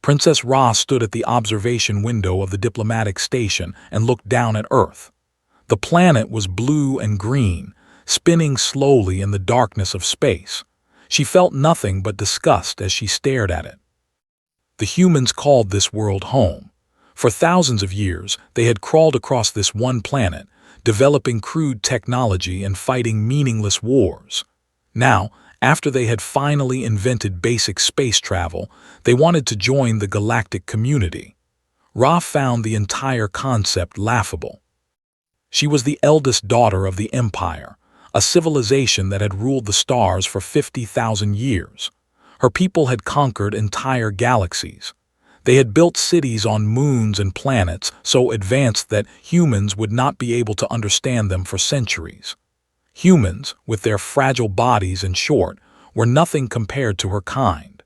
Princess Ra stood at the observation window of the diplomatic station and looked down at Earth. The planet was blue and green, spinning slowly in the darkness of space. She felt nothing but disgust as she stared at it. The humans called this world home. For thousands of years, they had crawled across this one planet, developing crude technology and fighting meaningless wars. Now, after they had finally invented basic space travel, they wanted to join the galactic community. Ra found the entire concept laughable. She was the eldest daughter of the Empire, a civilization that had ruled the stars for 50,000 years. Her people had conquered entire galaxies. They had built cities on moons and planets so advanced that humans would not be able to understand them for centuries. Humans, with their fragile bodies and short, were nothing compared to her kind.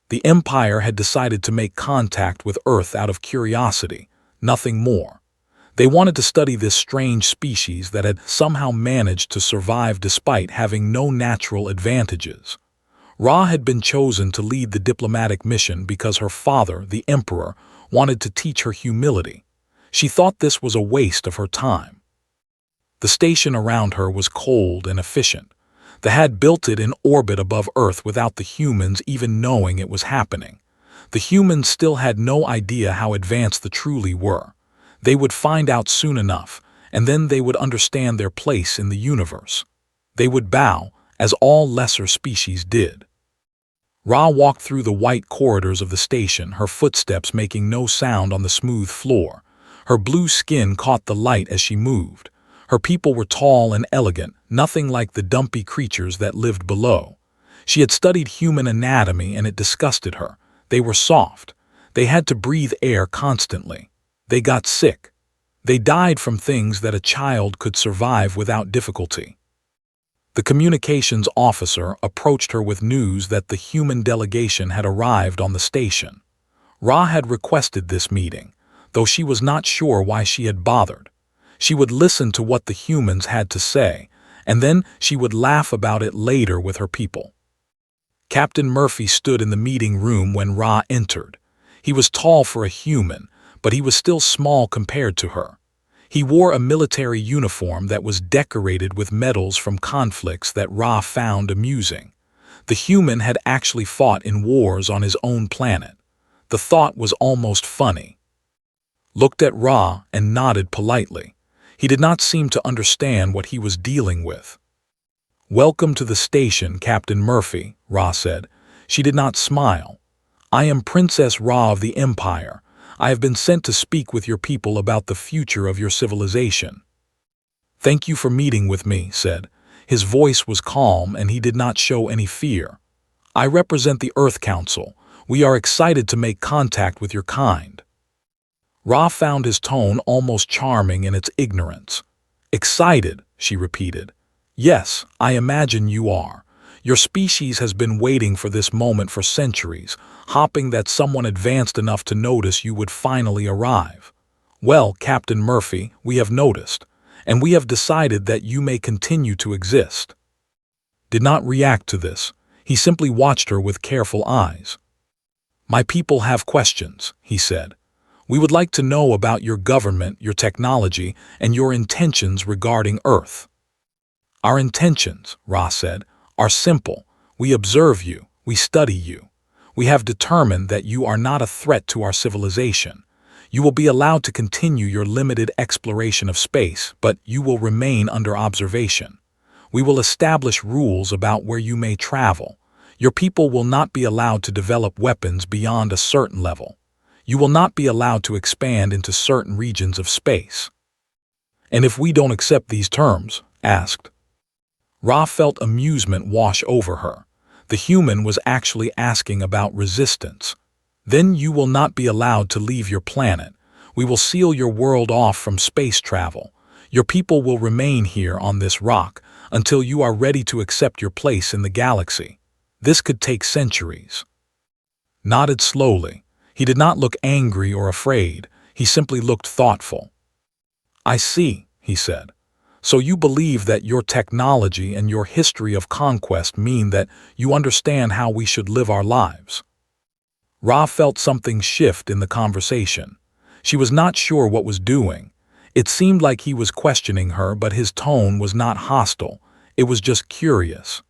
The Empire had decided to make contact with Earth out of curiosity, nothing more. They wanted to study this strange species that had somehow managed to survive despite having no natural advantages. Ra had been chosen to lead the diplomatic mission because her father, the Emperor, wanted to teach her humility. She thought this was a waste of her time. The station around her was cold and efficient. They had built it in orbit above Earth without the humans even knowing it was happening. The humans still had no idea how advanced they truly were. They would find out soon enough, and then they would understand their place in the universe. They would bow, as all lesser species did. Ra walked through the white corridors of the station, her footsteps making no sound on the smooth floor. Her blue skin caught the light as she moved. Her people were tall and elegant, nothing like the dumpy creatures that lived below. She had studied human anatomy and it disgusted her. They were soft. They had to breathe air constantly. They got sick. They died from things that a child could survive without difficulty. The communications officer approached her with news that the human delegation had arrived on the station. Ra had requested this meeting, though she was not sure why she had bothered. She would listen to what the humans had to say, and then she would laugh about it later with her people. Captain Murphy stood in the meeting room when Ra entered. He was tall for a human, but he was still small compared to her. He wore a military uniform that was decorated with medals from conflicts that Ra found amusing. The human had actually fought in wars on his own planet. The thought was almost funny. Looked at Ra and nodded politely. He did not seem to understand what he was dealing with. "Welcome to the station, Captain Murphy," Ra said. She did not smile. "I am Princess Ra of the Empire. I have been sent to speak with your people about the future of your civilization." "Thank you for meeting with me," said. His voice was calm and he did not show any fear. "I represent the Earth Council. We are excited to make contact with your kind." Ra found his tone almost charming in its ignorance. "Excited," she repeated. "Yes, I imagine you are. Your species has been waiting for this moment for centuries, hoping that someone advanced enough to notice you would finally arrive. Well, Captain Murphy, we have noticed, and we have decided that you may continue to exist." Did not react to this. He simply watched her with careful eyes. "My people have questions," he said. "We would like to know about your government, your technology, and your intentions regarding Earth." "Our intentions," Ra said, "are simple. We observe you. We study you. We have determined that you are not a threat to our civilization. You will be allowed to continue your limited exploration of space, but you will remain under observation. We will establish rules about where you may travel. Your people will not be allowed to develop weapons beyond a certain level. You will not be allowed to expand into certain regions of space." "And if we don't accept these terms?" asked. Ra felt amusement wash over her. The human was actually asking about resistance. "Then you will not be allowed to leave your planet. We will seal your world off from space travel. Your people will remain here on this rock until you are ready to accept your place in the galaxy. This could take centuries." Nodded slowly. He did not look angry or afraid. He simply looked thoughtful. "I see," he said. "So you believe that your technology and your history of conquest mean that you understand how we should live our lives." Ra felt something shift in the conversation. She was not sure what was doing. It seemed like he was questioning her, but his tone was not hostile. It was just curious.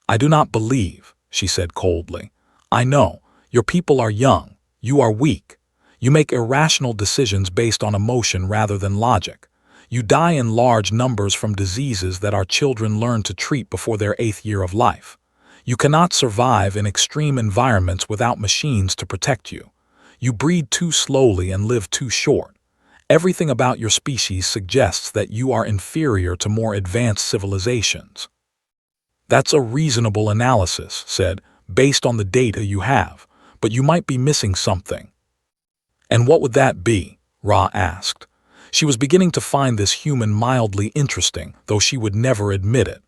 "I do not believe," she said coldly. "I know. Your people are young. You are weak. You make irrational decisions based on emotion rather than logic. You die in large numbers from diseases that our children learn to treat before their 8th year of life. You cannot survive in extreme environments without machines to protect you. You breed too slowly and live too short. Everything about your species suggests that you are inferior to more advanced civilizations." "That's a reasonable analysis," said, "based on the data you have, but you might be missing something." "And what would that be?" Ra asked. She was beginning to find this human mildly interesting, though she would never admit it.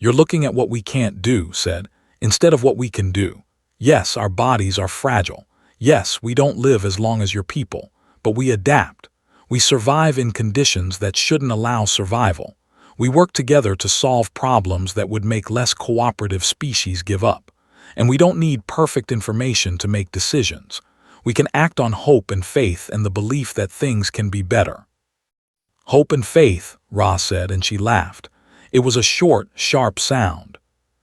"You're looking at what we can't do," said, "instead of what we can do. Yes, our bodies are fragile. Yes, we don't live as long as your people, but we adapt. We survive in conditions that shouldn't allow survival. We work together to solve problems that would make less cooperative species give up. And we don't need perfect information to make decisions. We can act on hope and faith and the belief that things can be better." "Hope and faith," Ra said, and she laughed. It was a short, sharp sound.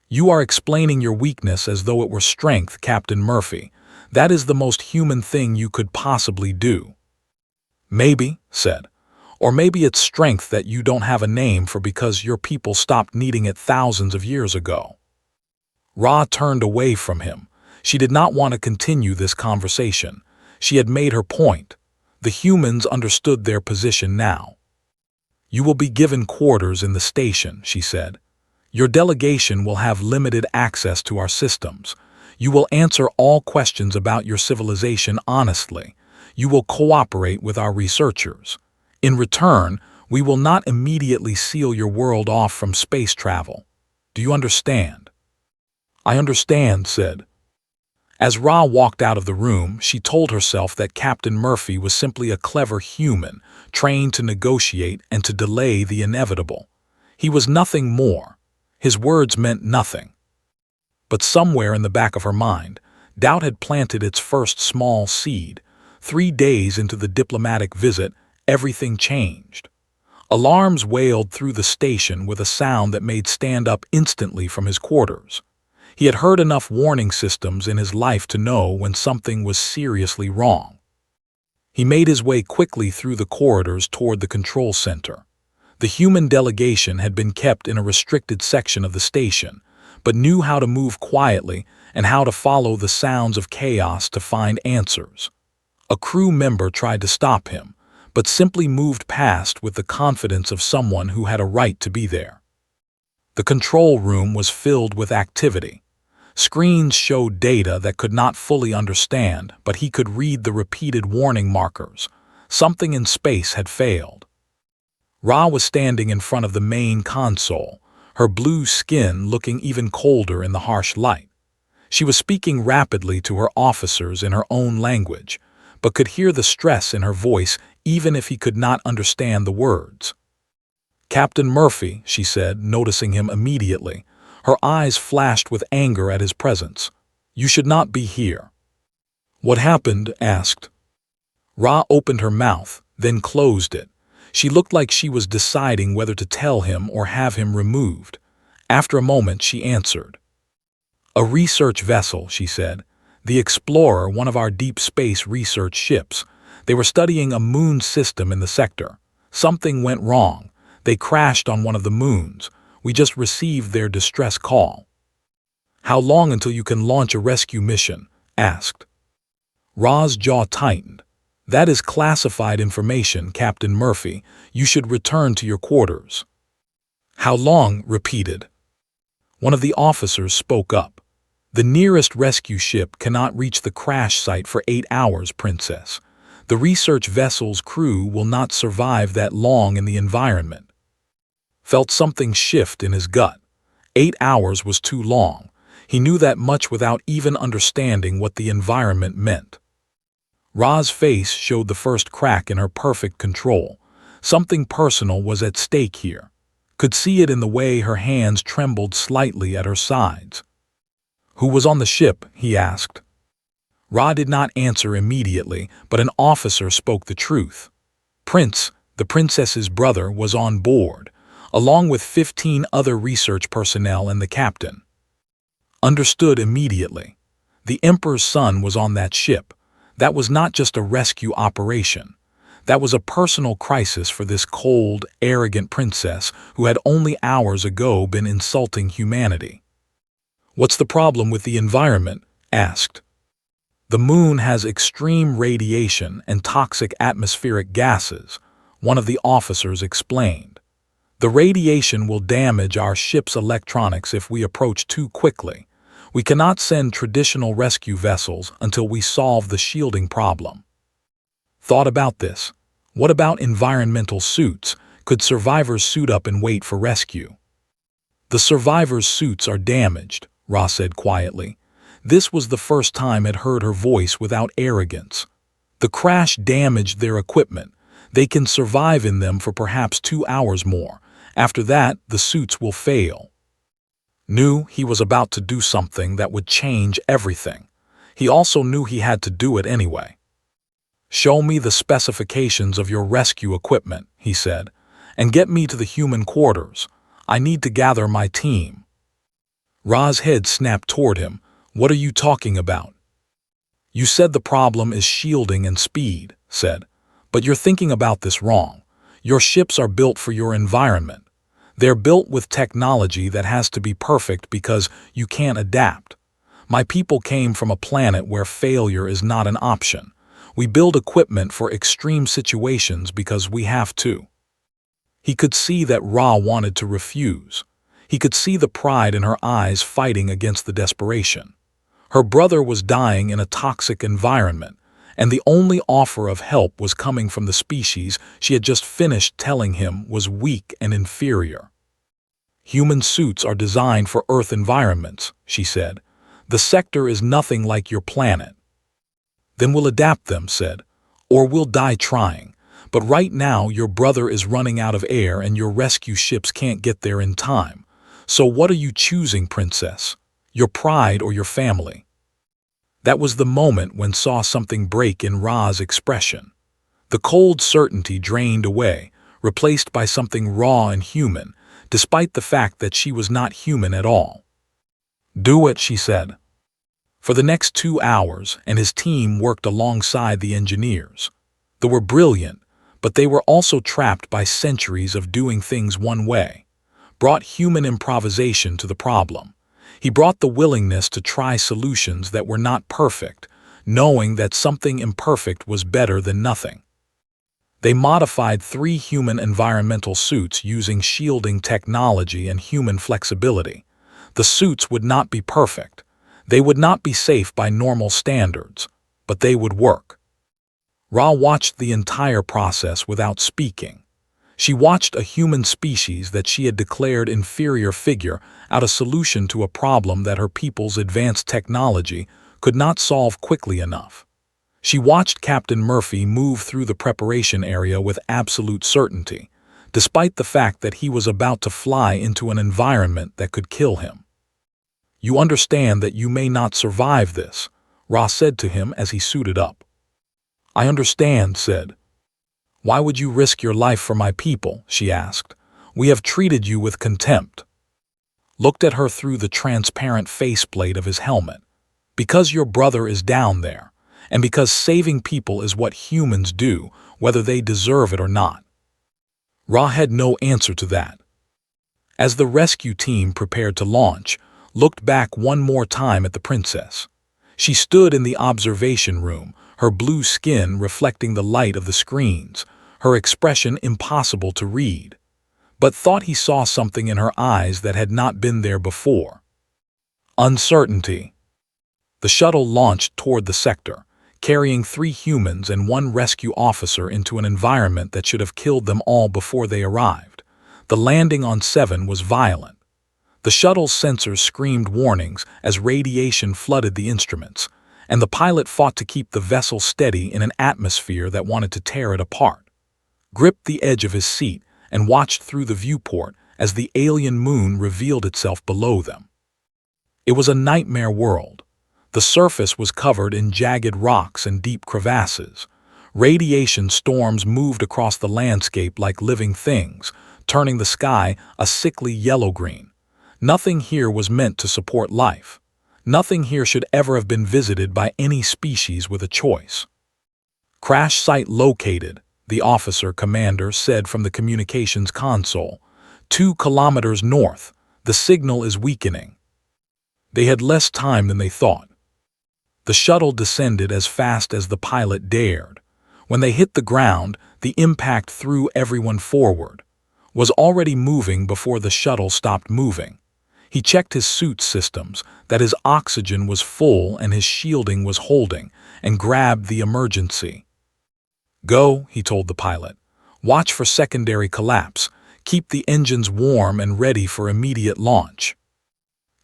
"You are explaining your weakness as though it were strength, Captain Murphy. That is the most human thing you could possibly do." "Maybe," said. "Or maybe it's strength that you don't have a name for because your people stopped needing it thousands of years ago." Ra turned away from him. She did not want to continue this conversation. She had made her point. The humans understood their position now. "You will be given quarters in the station," she said. "Your delegation will have limited access to our systems. You will answer all questions about your civilization honestly. You will cooperate with our researchers. In return, we will not immediately seal your world off from space travel. Do you understand?" "I understand," said. As Ra walked out of the room, she told herself that Captain Murphy was simply a clever human, trained to negotiate and to delay the inevitable. He was nothing more. His words meant nothing. But somewhere in the back of her mind, doubt had planted its first small seed. 3 days into the diplomatic visit, everything changed. Alarms wailed through the station with a sound that made stand up instantly from his quarters. He had heard enough warning systems in his life to know when something was seriously wrong. He made his way quickly through the corridors toward the control center. The human delegation had been kept in a restricted section of the station, but knew how to move quietly and how to follow the sounds of chaos to find answers. A crew member tried to stop him, but simply moved past with the confidence of someone who had a right to be there. The control room was filled with activity. Screens showed data that could not fully understand, but he could read the repeated warning markers. Something in space had failed. Ra was standing in front of the main console, her blue skin looking even colder in the harsh light. She was speaking rapidly to her officers in her own language, but could hear the stress in her voice even if he could not understand the words. "Captain Murphy," she said, noticing him immediately. Her eyes flashed with anger at his presence. "You should not be here." "What happened?" asked. Ra opened her mouth, then closed it. She looked like she was deciding whether to tell him or have him removed. After a moment, she answered. "A research vessel," she said. "The Explorer, one of our deep space research ships. They were studying a moon system in the sector. Something went wrong. They crashed on one of the moons. We just received their distress call." "How long until you can launch a rescue mission?" asked. Ra's jaw tightened. "That is classified information, Captain Murphy. You should return to your quarters." "How long?" repeated. One of the officers spoke up. "The nearest rescue ship cannot reach the crash site for 8 hours, Princess. The research vessel's crew will not survive that long in the environment." Felt something shift in his gut. 8 hours was too long. He knew that much without even understanding what the environment meant. Ra's face showed the first crack in her perfect control. Something personal was at stake here. Could see it in the way her hands trembled slightly at her sides. "Who was on the ship?" he asked. Ra did not answer immediately, but an officer spoke the truth. Prince, the princess's brother, was on board, along with 15 other research personnel and the captain. Understood immediately. The Emperor's son was on that ship. That was not just a rescue operation. That was a personal crisis for this cold, arrogant princess who had only hours ago been insulting humanity. "What's the problem with the environment?" asked. "The moon has extreme radiation and toxic atmospheric gases," one of the officers explained. "The radiation will damage our ship's electronics if we approach too quickly. We cannot send traditional rescue vessels until we solve the shielding problem." Thought about this. What about environmental suits? Could survivors suit up and wait for rescue? "The survivors' suits are damaged," Ra said quietly. This was the first time I'd heard her voice without arrogance. "The crash damaged their equipment. They can survive in them for perhaps 2 hours more. After that, the suits will fail." Knew he was about to do something that would change everything. He also knew he had to do it anyway. "Show me the specifications of your rescue equipment," he said, "and get me to the human quarters. I need to gather my team." Ra's head snapped toward him. "What are you talking about?" "You said the problem is shielding and speed," said, "but you're thinking about this wrong. Your ships are built for your environment. They're built with technology that has to be perfect because you can't adapt. My people came from a planet where failure is not an option. We build equipment for extreme situations because we have to." He could see that Ra wanted to refuse. He could see the pride in her eyes fighting against the desperation. Her brother was dying in a toxic environment, and the only offer of help was coming from the species she had just finished telling him was weak and inferior. "Human suits are designed for Earth environments," she said. "The sector is nothing like your planet." "Then we'll adapt them," said, "or we'll die trying. But right now your brother is running out of air and your rescue ships can't get there in time. So what are you choosing, princess? Your pride or your family?" That was the moment when saw something break in Ra's expression. The cold certainty drained away, replaced by something raw and human, despite the fact that she was not human at all. "Do it," she said. For the next 2 hours, and his team worked alongside the engineers. They were brilliant, but they were also trapped by centuries of doing things one way. Brought human improvisation to the problem. He brought the willingness to try solutions that were not perfect, knowing that something imperfect was better than nothing. They modified 3 human environmental suits using shielding technology and human flexibility. The suits would not be perfect. They would not be safe by normal standards, but they would work. Ra watched the entire process without speaking. She watched a human species that she had declared inferior figure out a solution to a problem that her people's advanced technology could not solve quickly enough. She watched Captain Murphy move through the preparation area with absolute certainty, despite the fact that he was about to fly into an environment that could kill him. "You understand that you may not survive this," Ra said to him as he suited up. "I understand," said. "Why would you risk your life for my people?" she asked. "We have treated you with contempt." Looked at her through the transparent faceplate of his helmet. "Because your brother is down there, and because saving people is what humans do, whether they deserve it or not." Ra had no answer to that. As the rescue team prepared to launch, looked back one more time at the princess. She stood in the observation room, her blue skin reflecting the light of the screens, her expression impossible to read, but thought he saw something in her eyes that had not been there before. Uncertainty. The shuttle launched toward the sector, carrying 3 humans and 1 rescue officer into an environment that should have killed them all before they arrived. The landing on 7 was violent. The shuttle's sensors screamed warnings as radiation flooded the instruments, and the pilot fought to keep the vessel steady in an atmosphere that wanted to tear it apart. Gripped the edge of his seat and watched through the viewport as the alien moon revealed itself below them. It was a nightmare world. The surface was covered in jagged rocks and deep crevasses. Radiation storms moved across the landscape like living things, turning the sky a sickly yellow-green. Nothing here was meant to support life. Nothing here should ever have been visited by any species with a choice. Crash site located, the officer commander said from the communications console. 2 kilometers north. The signal is weakening. They had less time than they thought. The shuttle descended as fast as the pilot dared. When they hit the ground, the impact threw everyone forward. Was already moving before the shuttle stopped moving. He checked his suit systems, that his oxygen was full and his shielding was holding, and grabbed the emergency. Go, he told the pilot. Watch for secondary collapse. Keep the engines warm and ready for immediate launch.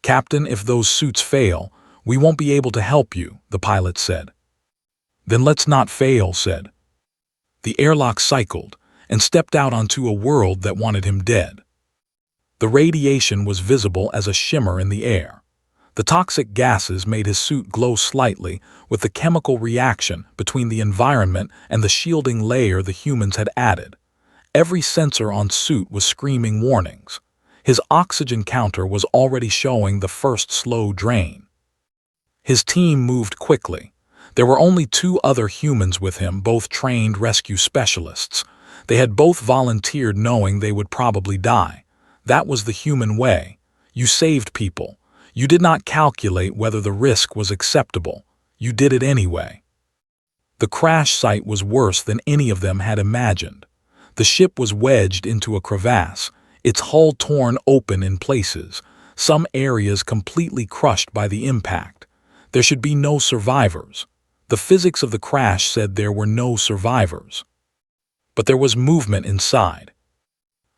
Captain, if those suits fail, we won't be able to help you, the pilot said. Then let's not fail, said. The airlock cycled and stepped out onto a world that wanted him dead. The radiation was visible as a shimmer in the air. The toxic gases made his suit glow slightly with the chemical reaction between the environment and the shielding layer the humans had added. Every sensor on suit was screaming warnings. His oxygen counter was already showing the first slow drain. His team moved quickly. There were only 2 other humans with him, both trained rescue specialists. They had both volunteered knowing they would probably die. That was the human way. You saved people. You did not calculate whether the risk was acceptable. You did it anyway. The crash site was worse than any of them had imagined. The ship was wedged into a crevasse, its hull torn open in places, some areas completely crushed by the impact. There should be no survivors. The physics of the crash said there were no survivors. But there was movement inside.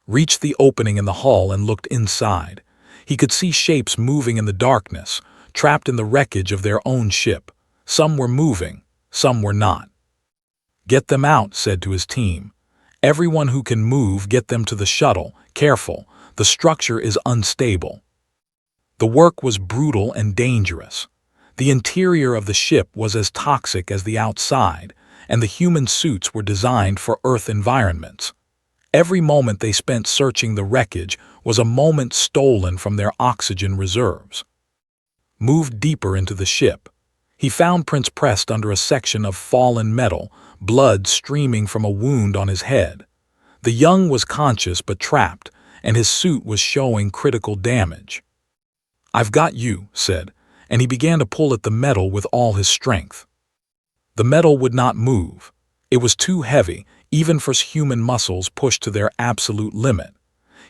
Reached the opening in the hull and looked inside. He could see shapes moving in the darkness, trapped in the wreckage of their own ship. Some were moving, some were not. Get them out, said to his team. Everyone who can move, get them to the shuttle. Careful, the structure is unstable. The work was brutal and dangerous. The interior of the ship was as toxic as the outside, and the human suits were designed for Earth environments. Every moment they spent searching the wreckage was a moment stolen from their oxygen reserves. Moved deeper into the ship. He found Prince pressed under a section of fallen metal, blood streaming from a wound on his head. The young was conscious but trapped, and his suit was showing critical damage. I've got you, said, and he began to pull at the metal with all his strength. The metal would not move. It was too heavy, even for human muscles pushed to their absolute limit.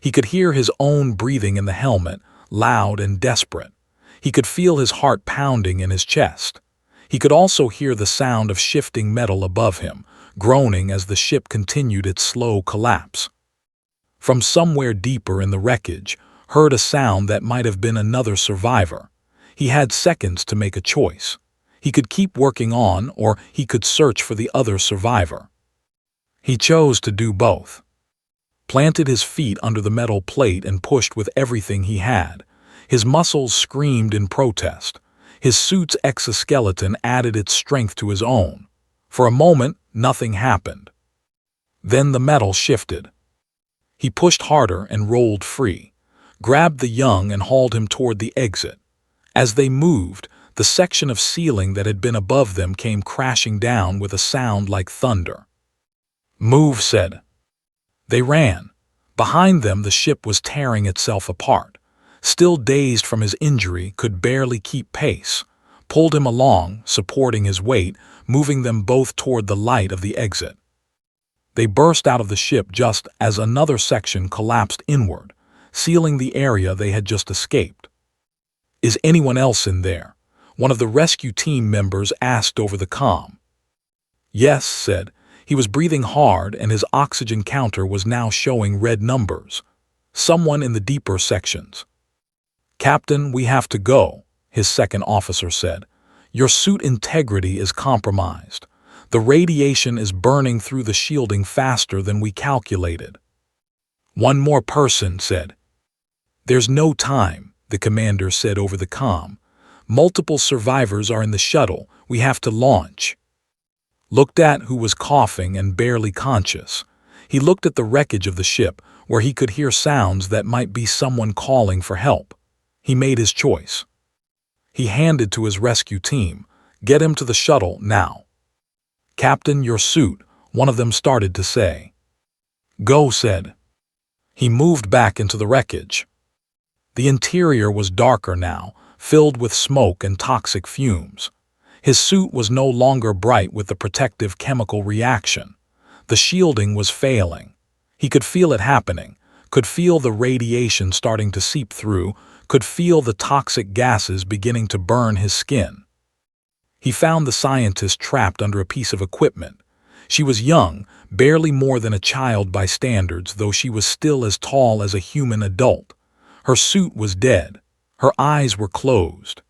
He could hear his own breathing in the helmet, loud and desperate. He could feel his heart pounding in his chest. He could also hear the sound of shifting metal above him, groaning as the ship continued its slow collapse. From somewhere deeper in the wreckage, heard a sound that might have been another survivor. He had seconds to make a choice. He could keep working on, or he could search for the other survivor. He chose to do both. Planted his feet under the metal plate and pushed with everything he had. His muscles screamed in protest. His suit's exoskeleton added its strength to his own. For a moment, nothing happened. Then the metal shifted. He pushed harder and rolled free, grabbed the young and hauled him toward the exit. As they moved, the section of ceiling that had been above them came crashing down with a sound like thunder. Move, said. They ran. Behind them, the ship was tearing itself apart. Still dazed from his injury, could barely keep pace. Pulled him along, supporting his weight, moving them both toward the light of the exit. They burst out of the ship just as another section collapsed inward, sealing the area they had just escaped. Is anyone else in there? One of the rescue team members asked over the comm. Yes, said. He was breathing hard and his oxygen counter was now showing red numbers. Someone in the deeper sections. Captain, we have to go, his second officer said. Your suit integrity is compromised. The radiation is burning through the shielding faster than we calculated. One more person said. There's no time, the commander said over the comm. Multiple survivors are in the shuttle. We have to launch. Looked at who was coughing and barely conscious. He looked at the wreckage of the ship, where he could hear sounds that might be someone calling for help. He made his choice. He handed to his rescue team. Get him to the shuttle now. Captain, your suit, one of them started to say. Go, said. He moved back into the wreckage. The interior was darker now, filled with smoke and toxic fumes. His suit was no longer bright with the protective chemical reaction. The shielding was failing. He could feel it happening, could feel the radiation starting to seep through, could feel the toxic gases beginning to burn his skin. He found the scientist trapped under a piece of equipment. She was young, barely more than a child by standards, though she was still as tall as a human adult. Her suit was dead. Her eyes were closed.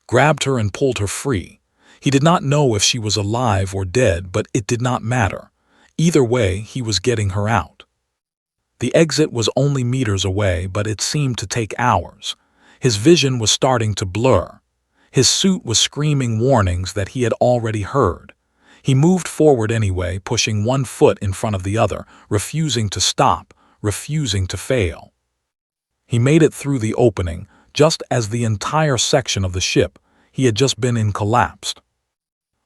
Grabbed her and pulled her free. He did not know if she was alive or dead, but it did not matter. Either way, he was getting her out. The exit was only meters away, but it seemed to take hours. His vision was starting to blur. His suit was screaming warnings that he had already heard. He moved forward anyway, pushing one foot in front of the other, refusing to stop, refusing to fail. He made it through the opening, just as the entire section of the ship he had just been in collapsed.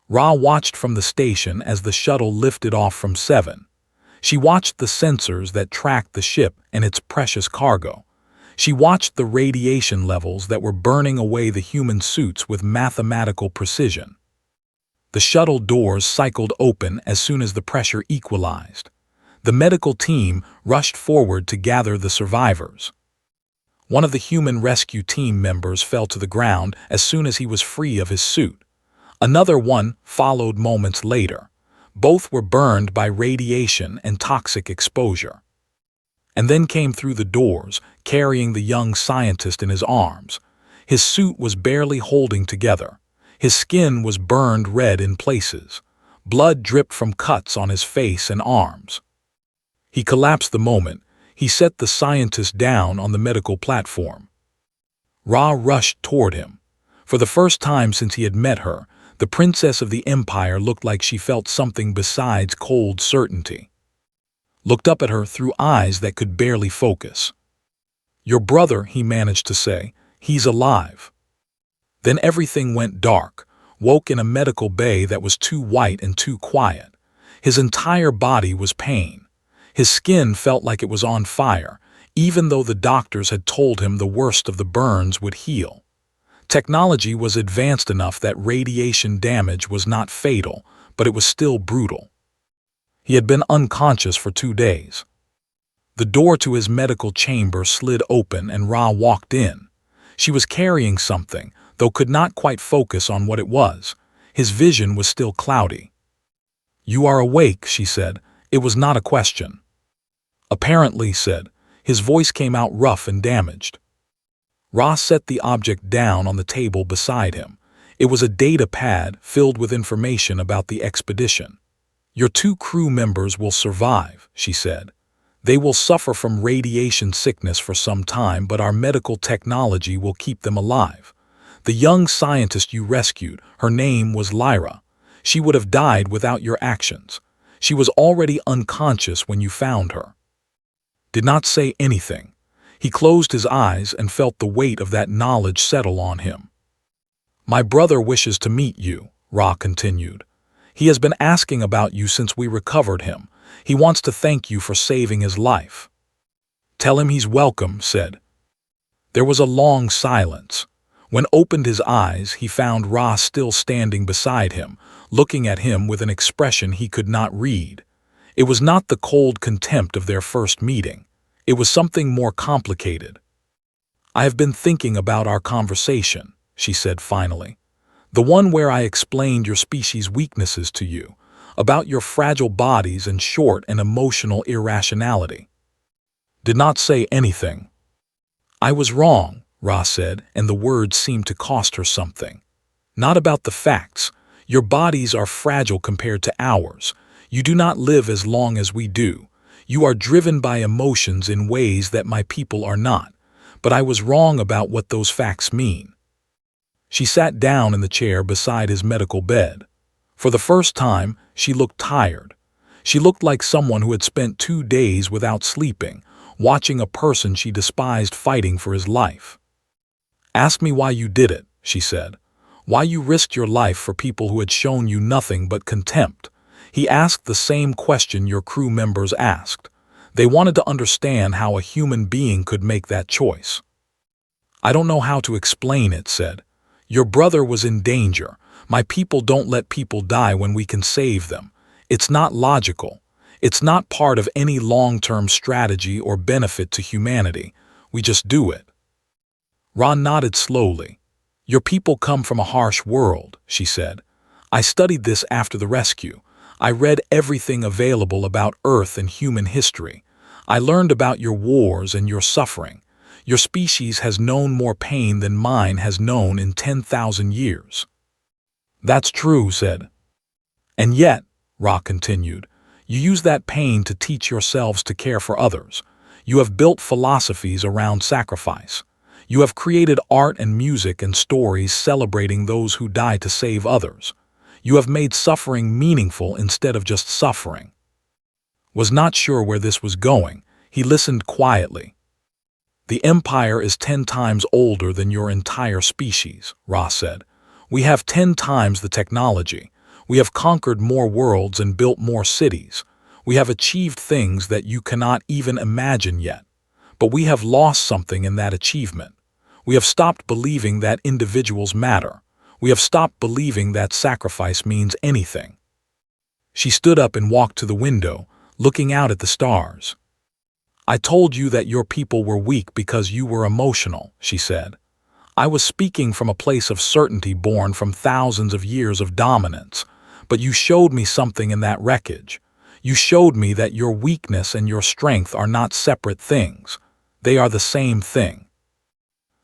Ra watched from the station as the shuttle lifted off from 7. She watched the sensors that tracked the ship and its precious cargo. She watched the radiation levels that were burning away the human suits with mathematical precision. The shuttle doors cycled open as soon as the pressure equalized. The medical team rushed forward to gather the survivors. One of the human rescue team members fell to the ground as soon as he was free of his suit. Another one followed moments later. Both were burned by radiation and toxic exposure. And then came through the doors, carrying the young scientist in his arms. His suit was barely holding together. His skin was burned red in places. Blood dripped from cuts on his face and arms. He collapsed the moment he set the scientist down on the medical platform. Ra rushed toward him. For the first time since he had met her, the princess of the empire looked like she felt something besides cold certainty. Looked up at her through eyes that could barely focus. Your brother, he managed to say, he's alive. Then everything went dark, woke in a medical bay that was too white and too quiet. His entire body was pain. His skin felt like it was on fire, even though the doctors had told him the worst of the burns would heal. Technology was advanced enough that radiation damage was not fatal, but it was still brutal. He had been unconscious for 2 days. The door to his medical chamber slid open and Ra walked in. She was carrying something, though could not quite focus on what it was. His vision was still cloudy. You are awake, she said. It was not a question. Apparently, said. His voice came out rough and damaged. Ra set the object down on the table beside him. It was a data pad filled with information about the expedition. Your 2 crew members will survive, she said. They will suffer from radiation sickness for some time, but our medical technology will keep them alive. The young scientist you rescued, her name was Lyra. She would have died without your actions. She was already unconscious when you found her. Did not say anything. He closed his eyes and felt the weight of that knowledge settle on him. My brother wishes to meet you, Ra continued. He has been asking about you since we recovered him. He wants to thank you for saving his life. Tell him he's welcome, said. There was a long silence. When opened his eyes, he found Ra still standing beside him, looking at him with an expression he could not read. It was not the cold contempt of their first meeting. It was something more complicated. I have been thinking about our conversation, she said finally. The one where I explained your species' weaknesses to you, about your fragile bodies and short and emotional irrationality. Did not say anything. I was wrong, Ra said, and the words seemed to cost her something. Not about the facts. Your bodies are fragile compared to ours. You do not live as long as we do. You are driven by emotions in ways that my people are not. But I was wrong about what those facts mean. She sat down in the chair beside his medical bed. For the first time, she looked tired. She looked like someone who had spent 2 days without sleeping, watching a person she despised fighting for his life. "Ask me why you did it," she said. "Why you risked your life for people who had shown you nothing but contempt." He asked the same question your crew members asked. They wanted to understand how a human being could make that choice. "I don't know how to explain it," said. "Your brother was in danger. My people don't let people die when we can save them. It's not logical. It's not part of any long-term strategy or benefit to humanity. We just do it." Ron nodded slowly. "Your people come from a harsh world," she said. "I studied this after the rescue. I read everything available about Earth and human history. I learned about your wars and your suffering. Your species has known more pain than mine has known in 10,000 years." "That's true," said. "And yet," Ra continued, "you use that pain to teach yourselves to care for others. You have built philosophies around sacrifice. You have created art and music and stories celebrating those who die to save others. You have made suffering meaningful instead of just suffering." Was not sure where this was going. He listened quietly. "The Empire is 10 times older than your entire species," Ra said. "We have 10 times the technology. We have conquered more worlds and built more cities. We have achieved things that you cannot even imagine yet. But we have lost something in that achievement. We have stopped believing that individuals matter. We have stopped believing that sacrifice means anything." She stood up and walked to the window, looking out at the stars. "I told you that your people were weak because you were emotional," she said. "I was speaking from a place of certainty born from thousands of years of dominance. But you showed me something in that wreckage. You showed me that your weakness and your strength are not separate things. They are the same thing."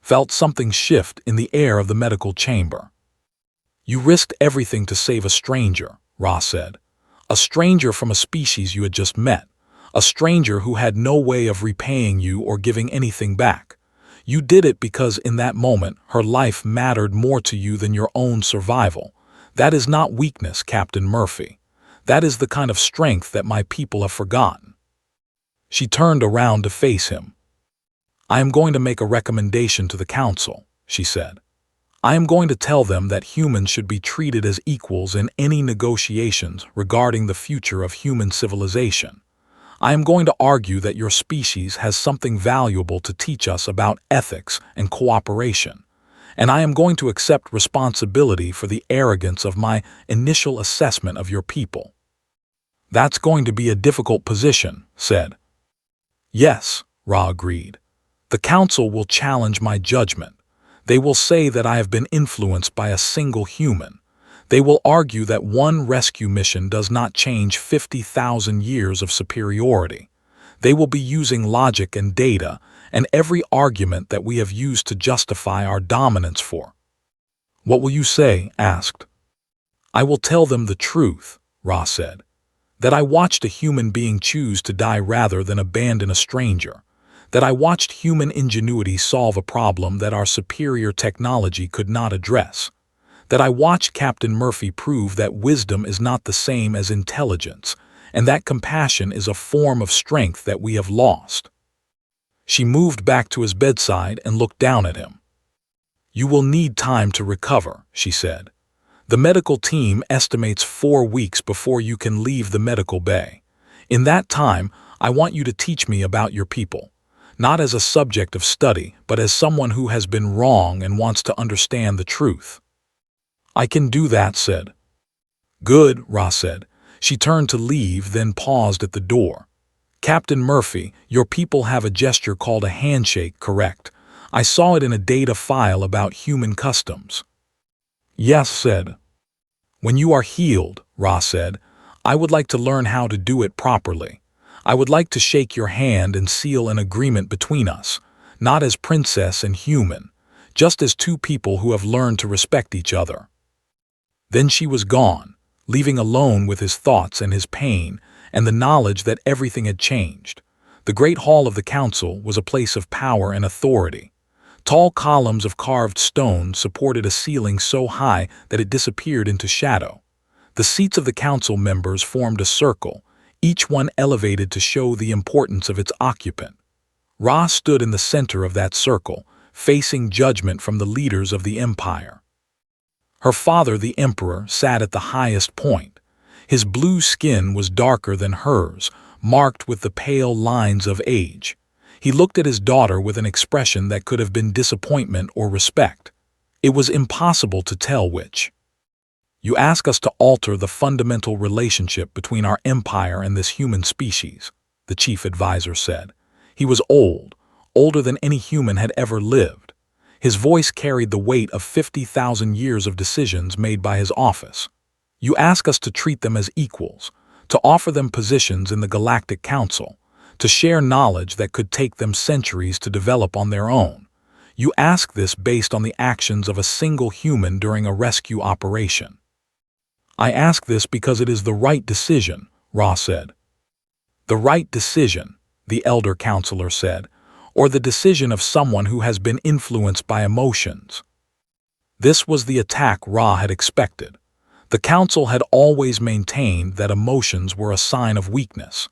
Felt something shift in the air of the medical chamber. "You risked everything to save a stranger," Ra said. "A stranger from a species you had just met. A stranger who had no way of repaying you or giving anything back. You did it because in that moment her life mattered more to you than your own survival. That is not weakness, Captain Murphy. That is the kind of strength that my people have forgotten." She turned around to face him. "I am going to make a recommendation to the Council," she said. "I am going to tell them that humans should be treated as equals in any negotiations regarding the future of human civilization. I am going to argue that your species has something valuable to teach us about ethics and cooperation. And I am going to accept responsibility for the arrogance of my initial assessment of your people." "That's going to be a difficult position," said. "Yes," Ra agreed. "The Council will challenge my judgment. They will say that I have been influenced by a single human. They will argue that one rescue mission does not change 50,000 years of superiority. They will be using logic and data and every argument that we have used to justify our dominance for." "What will you say?" asked. "I will tell them the truth," Ra said. "That I watched a human being choose to die rather than abandon a stranger. That I watched human ingenuity solve a problem that our superior technology could not address. That I watched Captain Murphy prove that wisdom is not the same as intelligence, and that compassion is a form of strength that we have lost." She moved back to his bedside and looked down at him. "You will need time to recover," she said. "The medical team estimates 4 weeks before you can leave the medical bay. In that time, I want you to teach me about your people. Not as a subject of study, but as someone who has been wrong and wants to understand the truth." "I can do that," said. "Good," Ra said. She turned to leave, then paused at the door. "Captain Murphy, your people have a gesture called a handshake, correct? I saw it in a data file about human customs." "Yes," said. "When you are healed," Ra said, "I would like to learn how to do it properly. I would like to shake your hand and seal an agreement between us, not as princess and human, just as two people who have learned to respect each other." Then she was gone, leaving alone with his thoughts and his pain and the knowledge that everything had changed. The great hall of the council was a place of power and authority. Tall columns of carved stone supported a ceiling so high that it disappeared into shadow. The seats of the council members formed a circle, each one elevated to show the importance of its occupant. Ra stood in the center of that circle, facing judgment from the leaders of the empire. Her father, the emperor, sat at the highest point. His blue skin was darker than hers, marked with the pale lines of age. He looked at his daughter with an expression that could have been disappointment or respect. It was impossible to tell which. "You ask us to alter the fundamental relationship between our empire and this human species," the chief advisor said. He was old, older than any human had ever lived. His voice carried the weight of 50,000 years of decisions made by his office. "You ask us to treat them as equals, to offer them positions in the Galactic Council, to share knowledge that could take them centuries to develop on their own. You ask this based on the actions of a single human during a rescue operation." "I ask this because it is the right decision," Ra said. "The right decision," the elder counselor said, "or the decision of someone who has been influenced by emotions." This was the attack Ra had expected. The council had always maintained that emotions were a sign of weakness.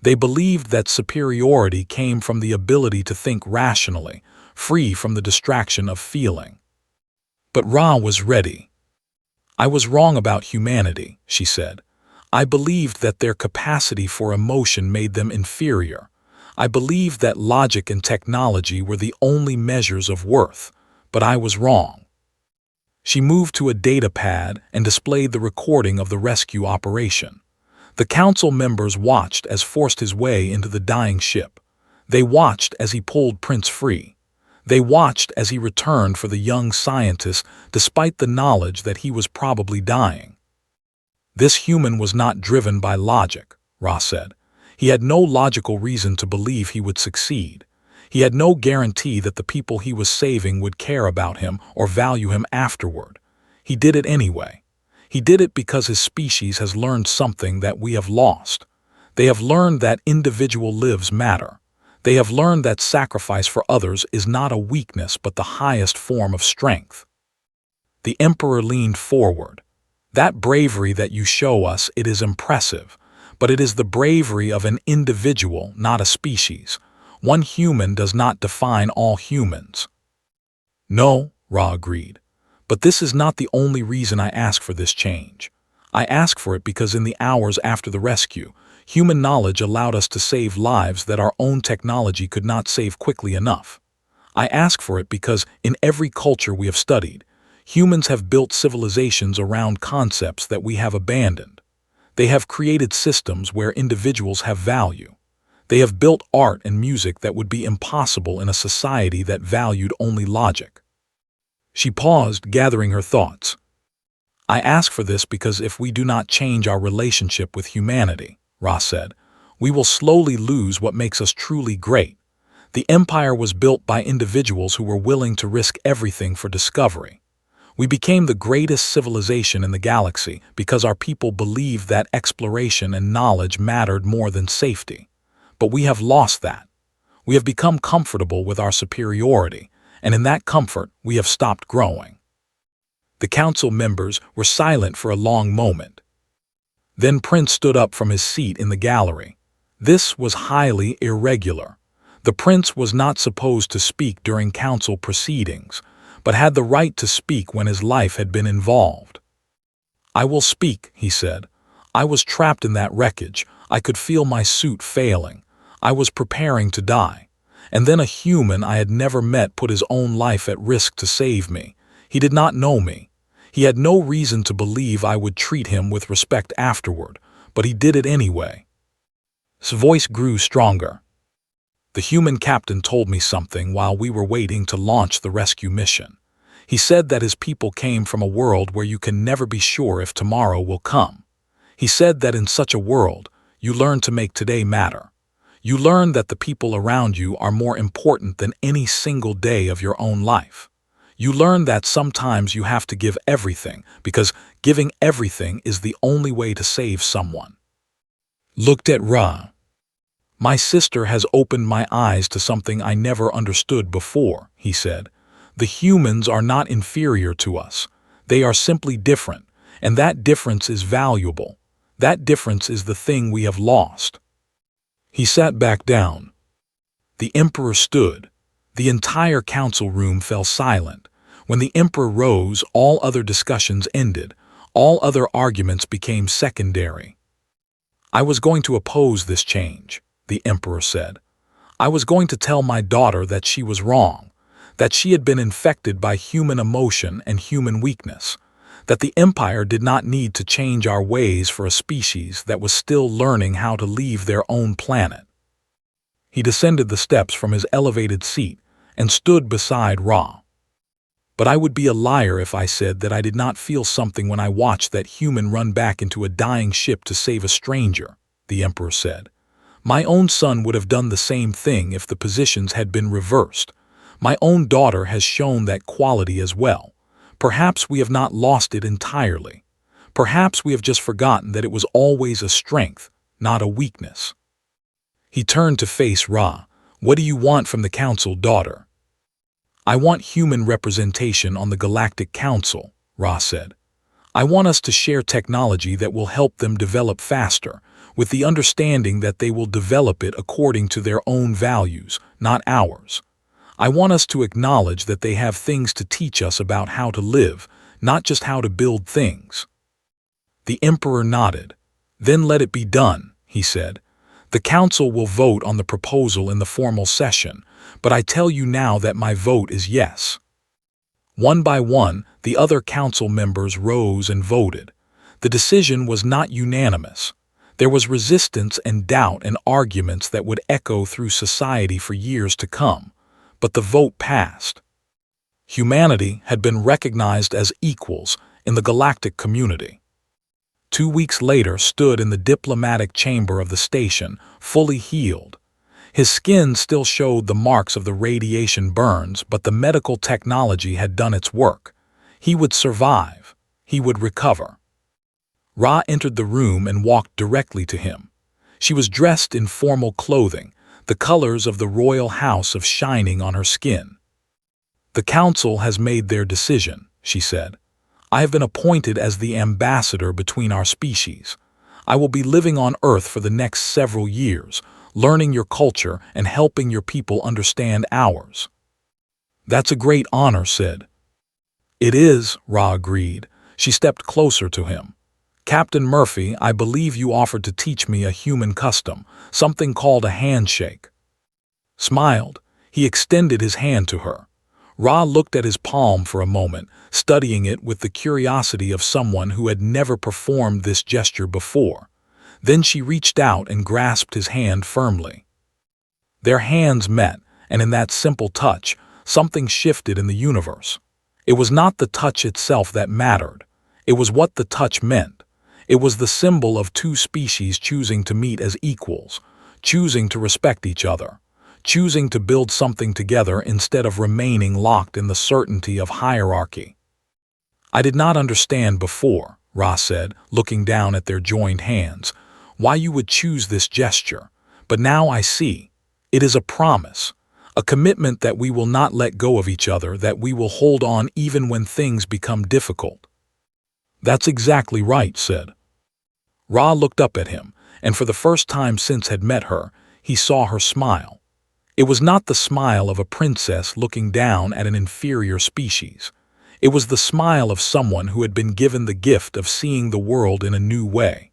They believed that superiority came from the ability to think rationally, free from the distraction of feeling. But Ra was ready. "I was wrong about humanity," she said. "I believed that their capacity for emotion made them inferior. I believed that logic and technology were the only measures of worth, but I was wrong." She moved to a data pad and displayed the recording of the rescue operation. The council members watched as forced his way into the dying ship. They watched as he pulled Prince free. They watched as he returned for the young scientist despite the knowledge that he was probably dying. "This human was not driven by logic," Ra said. "He had no logical reason to believe he would succeed. He had no guarantee that the people he was saving would care about him or value him afterward. He did it anyway. He did it because his species has learned something that we have lost. They have learned that individual lives matter. They have learned that sacrifice for others is not a weakness but the highest form of strength." The emperor leaned forward. "That bravery that you show us, it is impressive, but it is the bravery of an individual, not a species. One human does not define all humans." "No," Ra agreed, "but this is not the only reason I ask for this change. I ask for it because in the hours after the rescue, human knowledge allowed us to save lives that our own technology could not save quickly enough. I ask for it because in every culture we have studied, humans have built civilizations around concepts that we have abandoned. They have created systems where individuals have value. They have built art and music that would be impossible in a society that valued only logic." She paused, gathering her thoughts. "I ask for this because if we do not change our relationship with humanity," Ra said, "we will slowly lose what makes us truly great. The empire was built by individuals who were willing to risk everything for discovery. We became the greatest civilization in the galaxy because our people believed that exploration and knowledge mattered more than safety. But we have lost that. We have become comfortable with our superiority, and in that comfort we have stopped growing." The council members were silent for a long moment. Then Prince stood up from his seat in the gallery. This was highly irregular. The prince was not supposed to speak during council proceedings, but had the right to speak when his life had been involved. "I will speak," he said. "I was trapped in that wreckage. I could feel my suit failing. I was preparing to die. And then a human I had never met put his own life at risk to save me. He did not know me. He had no reason to believe I would treat him with respect afterward, but he did it anyway." His voice grew stronger. "The human captain told me something while we were waiting to launch the rescue mission. He said that his people came from a world where you can never be sure if tomorrow will come. He said that in such a world, you learn to make today matter. You learn that the people around you are more important than any single day of your own life. You learn that sometimes you have to give everything because giving everything is the only way to save someone." Looked at Ra. My sister has opened my eyes to something I never understood before, he said. The humans are not inferior to us. They are simply different, and that difference is valuable. That difference is the thing we have lost. He sat back down. The Emperor stood. The entire council room fell silent. When the Emperor rose, all other discussions ended. All other arguments became secondary. I was going to oppose this change, the Emperor said. I was going to tell my daughter that she was wrong, that she had been infected by human emotion and human weakness, that the Empire did not need to change our ways for a species that was still learning how to leave their own planet. He descended the steps from his elevated seat and stood beside Ra. But I would be a liar if I said that I did not feel something when I watched that human run back into a dying ship to save a stranger, the Emperor said. My own son would have done the same thing if the positions had been reversed. My own daughter has shown that quality as well. Perhaps we have not lost it entirely. Perhaps we have just forgotten that it was always a strength, not a weakness. He turned to face Ra. What do you want from the council, daughter? I want human representation on the Galactic Council, Ra said. I want us to share technology that will help them develop faster, with the understanding that they will develop it according to their own values, not ours. I want us to acknowledge that they have things to teach us about how to live, not just how to build things. The Emperor nodded. Then let it be done, he said. The council will vote on the proposal in the formal session, but I tell you now that my vote is yes. One by one, the other council members rose and voted. The decision was not unanimous. There was resistance and doubt and arguments that would echo through society for years to come, but the vote passed. Humanity had been recognized as equals in the galactic community. 2 weeks later stood in the diplomatic chamber of the station, fully healed. His skin still showed the marks of the radiation burns, but the medical technology had done its work. He would survive. He would recover. Ra entered the room and walked directly to him. She was dressed in formal clothing, the colors of the royal house of shining on her skin. The council has made their decision, she said. I have been appointed as the ambassador between our species. I will be living on Earth for the next several years, learning your culture and helping your people understand ours. That's a great honor, said. It is, Ra agreed. She stepped closer to him. Captain Murphy, I believe you offered to teach me a human custom, something called a handshake. Smiled, he extended his hand to her. Ra looked at his palm for a moment, studying it with the curiosity of someone who had never performed this gesture before. Then she reached out and grasped his hand firmly. Their hands met, and in that simple touch, something shifted in the universe. It was not the touch itself that mattered. It was what the touch meant. It was the symbol of two species choosing to meet as equals, choosing to respect each other, choosing to build something together instead of remaining locked in the certainty of hierarchy. I did not understand before, Ra said, looking down at their joined hands, why you would choose this gesture, but now I see. It is a promise, a commitment that we will not let go of each other, that we will hold on even when things become difficult. That's exactly right, said. Ra looked up at him, and for the first time since had met her, he saw her smile. It was not the smile of a princess looking down at an inferior species. It was the smile of someone who had been given the gift of seeing the world in a new way.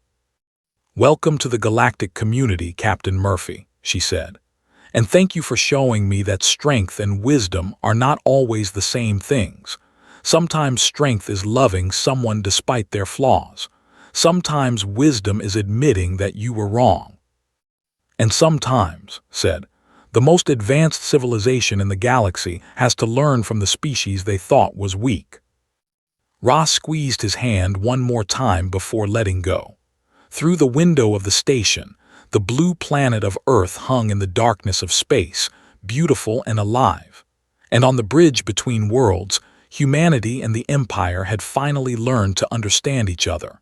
Welcome to the galactic community, Captain Murphy, she said. And thank you for showing me that strength and wisdom are not always the same things. Sometimes strength is loving someone despite their flaws. Sometimes wisdom is admitting that you were wrong. And sometimes, said, the most advanced civilization in the galaxy has to learn from the species they thought was weak. Ra squeezed his hand one more time before letting go. Through the window of the station, the blue planet of Earth hung in the darkness of space, beautiful and alive. And on the bridge between worlds, humanity and the Empire had finally learned to understand each other.